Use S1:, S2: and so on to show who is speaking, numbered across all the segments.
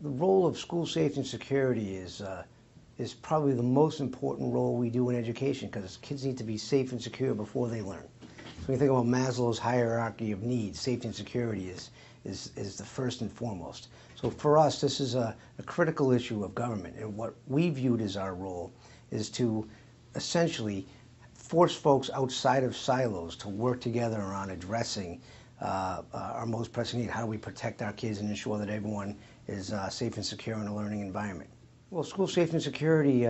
S1: The role of school safety and security is probably the most important role we do in education, because kids need to be safe and secure before they learn. So when you think about Maslow's hierarchy of needs, safety and security is the first and foremost. So for us, this is a critical issue of government, and what we viewed as our role is to essentially force folks outside of silos to work together around addressing our most pressing need. How do we protect our kids and ensure that everyone is safe and secure in a learning environment? Well, school safety and security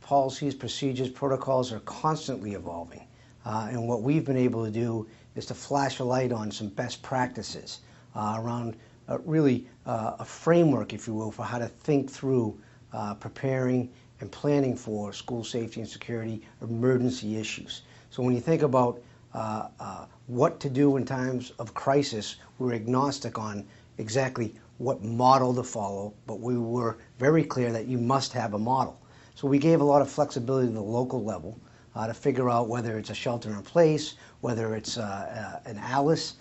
S1: policies, procedures, protocols are constantly evolving. And what we've been able to do is to flash a light on some best practices around really a framework, if you will, for how to think through preparing and planning for school safety and security emergency issues. So when you think about what to do in times of crisis, we're agnostic on exactly what model to follow, but we were very clear that you must have a model. So we gave a lot of flexibility to the local level to figure out whether it's a shelter in place, whether it's an ALICE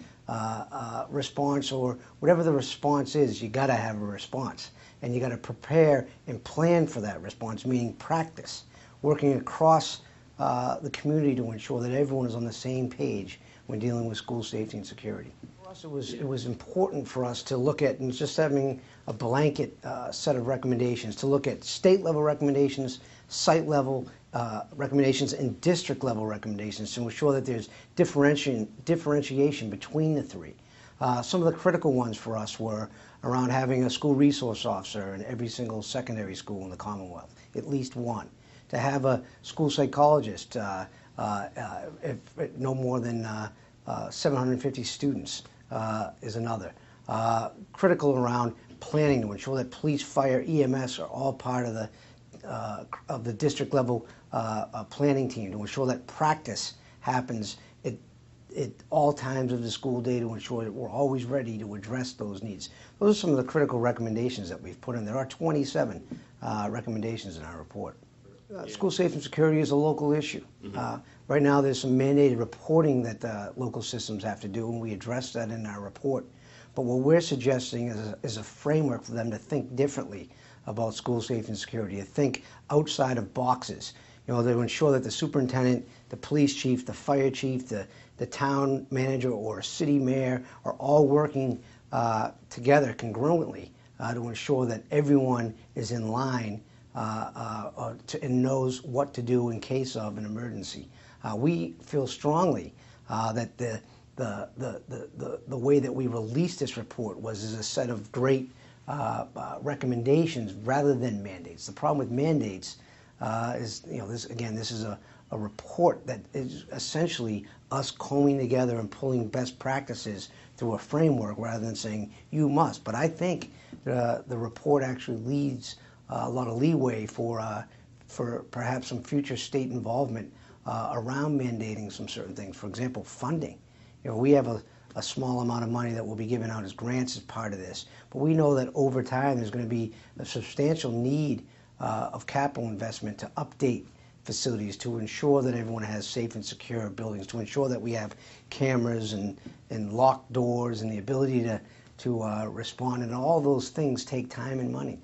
S1: response, or whatever the response is. You got to have a response, and you got to prepare and plan for that response, meaning practice, working across the community to ensure that everyone is on the same page when dealing with school safety and security. For us, it was important for us to look at, and just having a blanket set of recommendations, to look at state level recommendations, site level recommendations, and district level recommendations to ensure that there's differentiation between the three. Some of the critical ones for us were around having a school resource officer in every single secondary school in the Commonwealth, at least one. To have a school psychologist, if no more than 750 students is another. Critical around planning to ensure that police, fire, EMS are all part of the district level planning team, to ensure that practice happens at all times of the school day, to ensure that we're always ready to address those needs. Those are some of the critical recommendations that we've put in. There are 27 recommendations in our report. School safety and security is a local issue. Right now there's some mandated reporting that local systems have to do, and we address that in our report. But what we're suggesting is a framework for them to think differently about school safety and security, to think outside of boxes. You know, to ensure that the superintendent, the police chief, the fire chief, the town manager or city mayor are all working together congruently to ensure that everyone is in line and knows what to do in case of an emergency. We feel strongly that the way that we released this report was as a set of great recommendations rather than mandates. The problem with mandates is, you know, this is a report that is essentially us combing together and pulling best practices through a framework rather than saying you must. But I think the report actually leads a lot of leeway for perhaps some future state involvement around mandating some certain things. For example, funding. You know, we have a small amount of money that will be given out as grants as part of this, but we know that over time there's going to be a substantial need of capital investment to update facilities, to ensure that everyone has safe and secure buildings, to ensure that we have cameras and locked doors and the ability to respond, and all those things take time and money.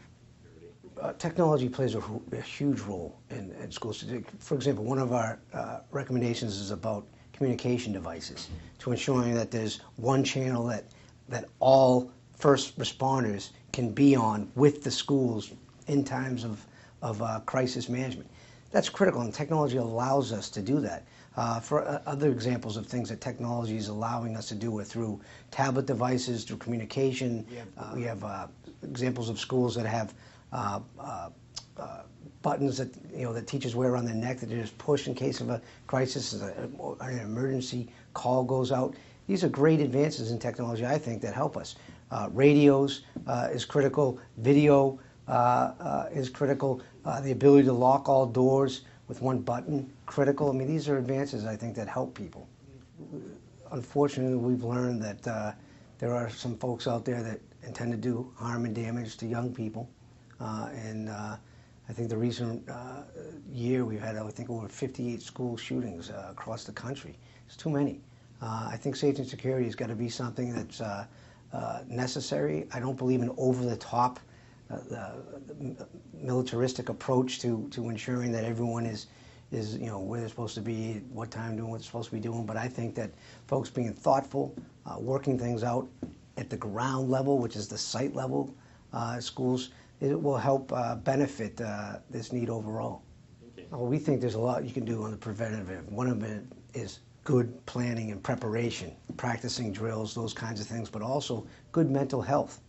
S1: Technology plays a huge role in schools. For example, one of our recommendations is about communication devices, to ensuring that there's one channel that all first responders can be on with the schools in times of crisis management. That's critical, and technology allows us to do that. For other examples of things that technology is allowing us to do are through tablet devices, through communication. We have examples of schools that have buttons that that teachers wear around their neck that they just push in case of a crisis, an emergency call goes out. These are great advances in technology, I think, that help us. Radios is critical. Video is critical. The ability to lock all doors with one button, critical. I mean, these are advances, I think, that help people. Unfortunately, we've learned that there are some folks out there that intend to do harm and damage to young people. I think the recent year we've had, I think, over 58 school shootings across the country. It's too many. I think safety and security has got to be something that's necessary. I don't believe in over-the-top militaristic approach to ensuring that everyone is where they're supposed to be, what time doing what they're supposed to be doing. But I think that folks being thoughtful, working things out at the ground level, which is the site level schools, it will help benefit this need overall. Okay. We think there's a lot you can do on the preventative. One of it is good planning and preparation, practicing drills, those kinds of things, but also good mental health,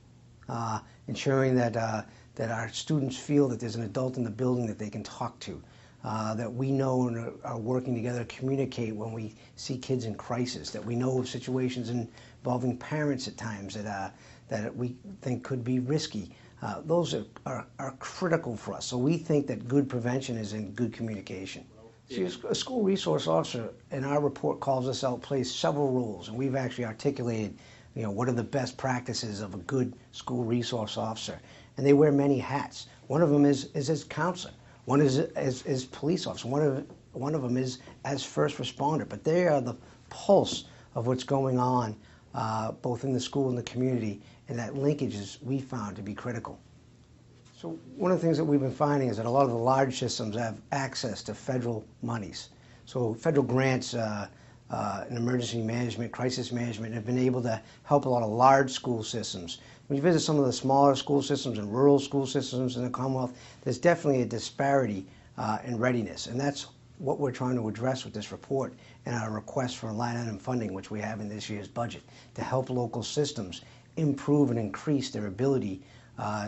S1: ensuring that our students feel that there's an adult in the building that they can talk to, that we know and are working together to communicate when we see kids in crisis, that we know of situations involving parents at times that we think could be risky. Those are critical for us. So we think that good prevention is in good communication. See, a school resource officer, in our report calls us out, plays several roles, and we've actually articulated, what are the best practices of a good school resource officer. And they wear many hats. One of them is as counselor. One is as police officer. One of them is as first responder. But they are the pulse of what's going on, both in the school and the community, and that linkage is we found to be critical. So one of the things that we've been finding is that a lot of the large systems have access to federal monies. So federal grants in emergency management, crisis management, have been able to help a lot of large school systems. When you visit some of the smaller school systems and rural school systems in the Commonwealth, there's definitely a disparity in readiness. And that's what we're trying to address with this report and our request for line item funding, which we have in this year's budget, to help local systems improve and increase their ability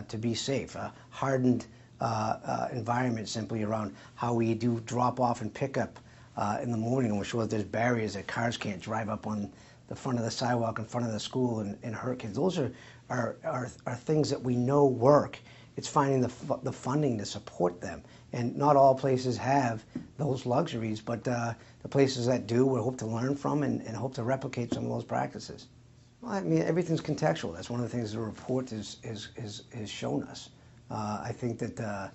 S1: to be safe. A hardened environment simply around how we do drop off and pick up in the morning, and we're sure that there's barriers that cars can't drive up on the front of the sidewalk in front of the school and hurt kids. Those are things that we know work. It's finding the funding to support them. And not all places have those luxuries, but the places that do, we hope to learn from and hope to replicate some of those practices. Well, I mean, everything's contextual. That's one of the things the report has shown us. I think that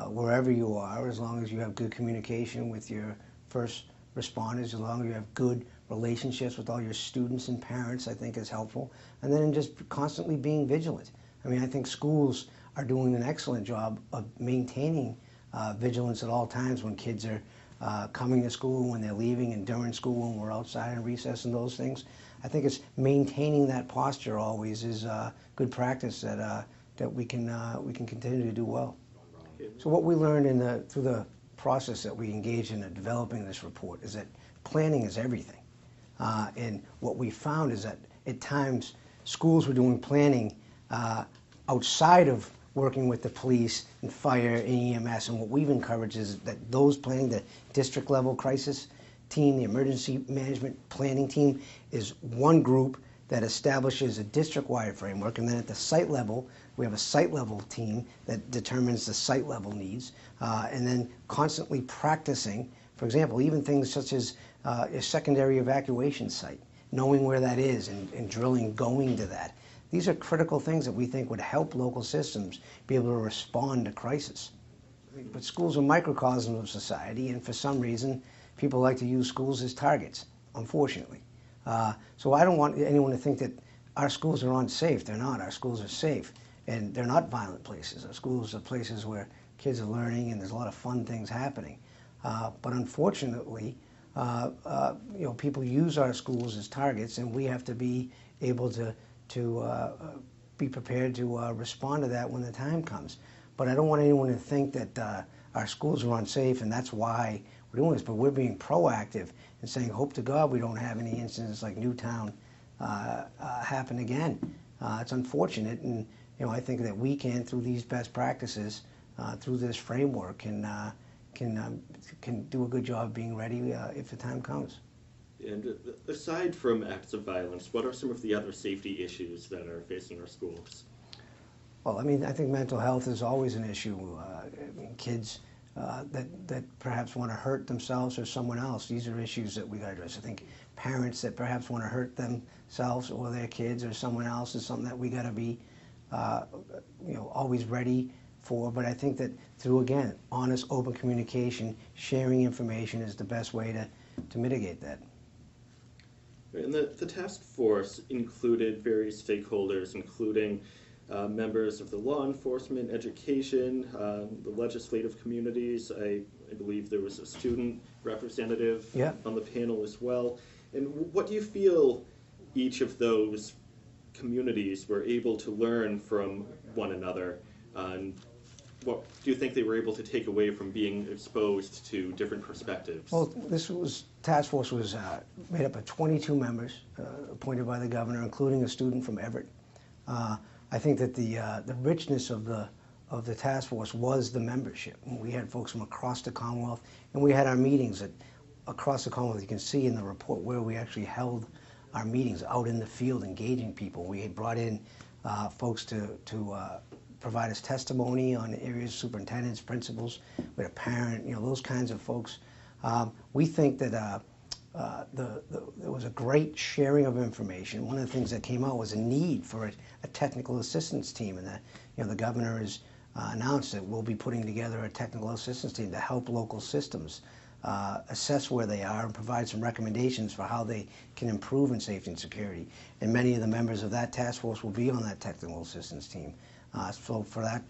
S1: wherever you are, as long as you have good communication with your first responders, as long as you have good relationships with all your students and parents, I think is helpful. And then just constantly being vigilant. I mean, I think schools are doing an excellent job of maintaining vigilance at all times when kids are coming to school, when they're leaving, and during school when we're outside in recess and those things. I think it's maintaining that posture always is good practice that we can continue to do well. So what we learned through the process that we engaged in developing this report is that planning is everything. And what we found is that at times schools were doing planning outside of working with the police and fire and EMS, and what we've encouraged is that those planning, the district level crisis team, the emergency management planning team, is one group that establishes a district-wide framework, and then at the site level, we have a site-level team that determines the site-level needs, and then constantly practicing, for example, even things such as a secondary evacuation site, knowing where that is and drilling going to that. These are critical things that we think would help local systems be able to respond to crisis. But schools are microcosms of society, and for some reason, people like to use schools as targets, unfortunately. So I don't want anyone to think that our schools are unsafe. They're not. Our schools are safe, and they're not violent places. Our schools are places where kids are learning, and there's a lot of fun things happening. But unfortunately, people use our schools as targets, and we have to be able to be prepared to respond to that when the time comes. But I don't want anyone to think that our schools are unsafe, and that's why we're doing this. But we're being proactive and saying, hope to God we don't have any incidents like Newtown happen again. It's unfortunate, and I think that we can, through these best practices, through this framework, can do a good job of being ready if the time comes.
S2: And aside from acts of violence, what are some of the other safety issues that are facing our schools?
S1: Well, I mean, I think mental health is always an issue. Kids that perhaps want to hurt themselves or someone else, these are issues that we got to address. I think parents that perhaps want to hurt themselves or their kids or someone else is something that we got to be, always ready for. But I think that through, again, honest, open communication, sharing information is the best way to mitigate that.
S2: And the task force included various stakeholders, including members of the law enforcement, education, the legislative communities. I believe there was a student representative on the panel as well. And what do you feel each of those communities were able to learn from one another? And what do you think they were able to take away from being exposed to different perspectives?
S1: Well, task force was made up of 22 members appointed by the governor, including a student from Everett. I think that the richness of the task force was the membership. We had folks from across the Commonwealth, and we had our meetings across the Commonwealth. You can see in the report where we actually held our meetings out in the field, engaging people. We had brought in folks to provide us testimony on areas, superintendents, principals. We had a parent, those kinds of folks. We think that there was a great sharing of information. One of the things that came out was a need for a technical assistance team, and the governor has announced that we'll be putting together a technical assistance team to help local systems assess where they are and provide some recommendations for how they can improve in safety and security. And many of the members of that task force will be on that technical assistance team. So for that,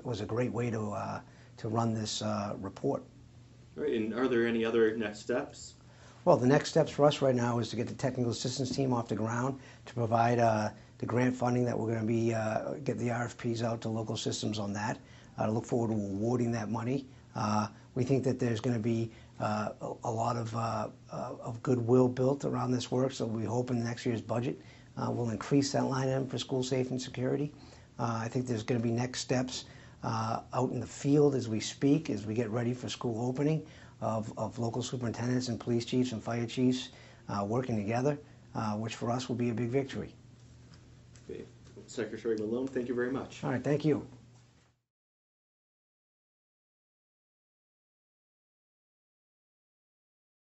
S1: was a great way to run this report.
S2: All right, and are there any other next steps?
S1: Well, the next steps for us right now is to get the technical assistance team off the ground, to provide the grant funding that we're going to be, get the RFPs out to local systems on that. I look forward to awarding that money. We think that there's going to be a lot of goodwill built around this work, so we hope in next year's budget we'll increase that line item for school safety and security. I think there's going to be next steps out in the field as we speak, as we get ready for school opening, of local superintendents and police chiefs and fire chiefs working together, which for us will be a big victory.
S2: Okay. Secretary Malone, thank you very much.
S1: All right, thank you.